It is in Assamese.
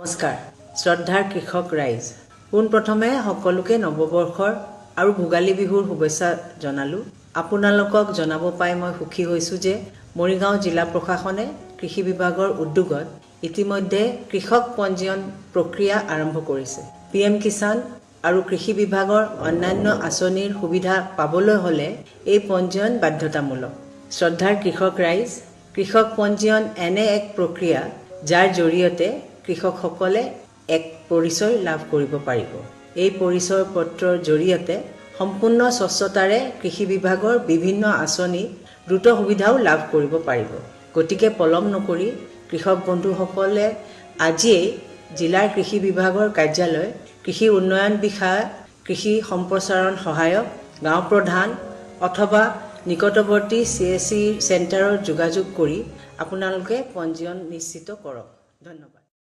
নমস্কাৰ শ্ৰদ্ধাৰ কৃষক ৰাইজ পোনপ্ৰথমে সকলোকে নৱবৰ্ষৰ আৰু ভোগালী বিহুৰ শুভেচ্ছা জনালোঁ আপোনালোকক জনাব পাই মই সুখী হৈছোঁ যে মৰিগাঁও জিলা প্ৰশাসনে কৃষি বিভাগৰ উদ্যোগত ইতিমধ্যে কৃষক পঞ্জীয়ন প্ৰক্ৰিয়া আৰম্ভ কৰিছে পিএম কিষাণ আৰু কৃষি বিভাগৰ অন্যান্য আঁচনিৰ সুবিধা পাবলৈ হ'লে এই পঞ্জীয়ন বাধ্যতামূলক শ্ৰদ্ধাৰ কৃষক ৰাইজ কৃষক পঞ্জীয়ন এনে এক প্ৰক্ৰিয়া যাৰ জৰিয়তে কৃষকসকলে এক পৰিচয় লাভ কৰিব পাৰিব এই পৰিচয় পত্ৰৰ জৰিয়তে সম্পূৰ্ণ স্বচ্ছতাৰে কৃষি বিভাগৰ বিভিন্ন আঁচনি দ্ৰুত সুবিধাও লাভ কৰিব পাৰিব গতিকে পলম নকৰি কৃষক বন্ধুসকলে আজিয়েই জিলাৰ কৃষি বিভাগৰ কাৰ্যালয় কৃষি উন্নয়ন বিষয়া কৃষি সম্প্ৰসাৰণ সহায়ক গাঁও প্ৰধান অথবা নিকটৱৰ্তী CSC চেণ্টাৰত যোগাযোগ কৰি আপোনালোকে পঞ্জীয়ন নিশ্চিত কৰক ধন্যবাদ